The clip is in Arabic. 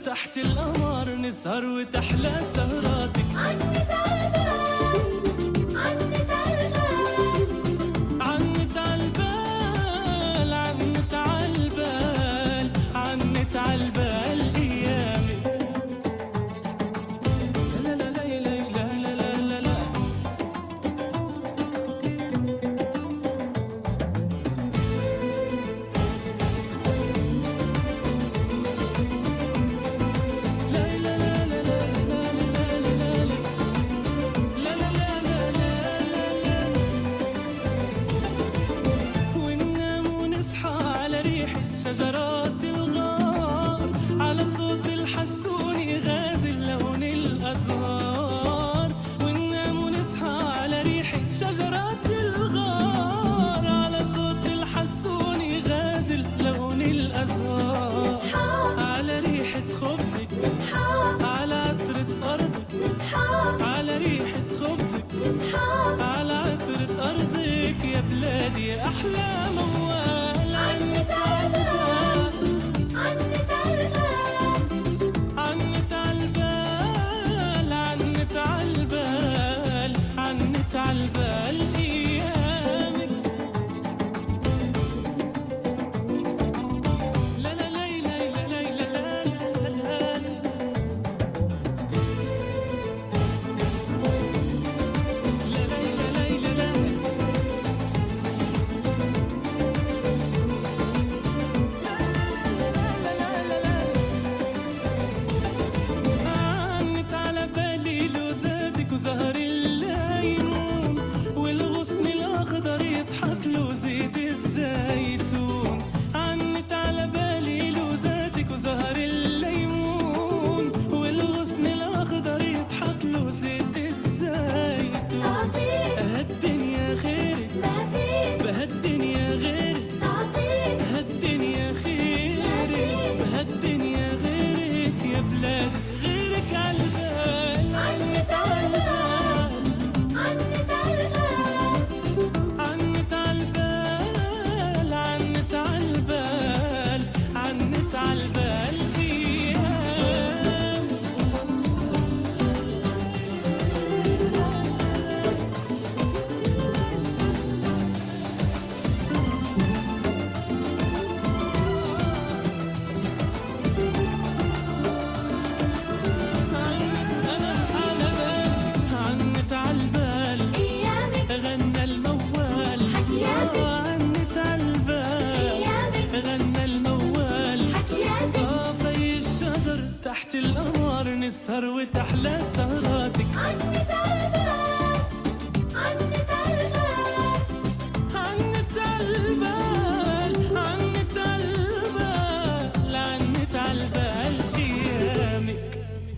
تحت القمر نسهر وتحلى سهراتك. عنت عالبال عنت عالبال عنت عالبال عنت عالبال عنت عالبال ايامك. لا لا لا لا لا لا لا لا لا شجرات الغار على صوت الحسون يغازل لون الأزهار. وننام ونصحى على ريحة شجرات الغار على صوت الحسون يغازل لون الأزهار. على ريحة خبزك على عطرة أرضك على ريحة خبزك على عطرة أرضك يا بلادي يا أحلى موال. عنت عالبال عنت عالبال عنت عالبال عنت عالبال عنت عالبال ايامك. لا لا لا لا لا لا لا لا لا وزهر الليمون والغصن الأخضر يضحك له زيت الزيتون. عنت على بالي لوزاتك وزهر الليمون والغصن الأخضر يضحك له زيت الزيتون. هالدنيا غيرك بهالدنيا غيرك هالدنيا خيرك بهالدنيا غيرك يا بلاد غيرك عالبال. عنت عالبال عنت عالبال عنت عالبال عنت عالبال عنت عالبال ايام. عنت عالبال ايامك غنى الموال حكياتك عنت عالبال ايامك غنى الموال حكياتك في الشجر تحت القمر نسهر وتحلى سهراتك. عنت عالبال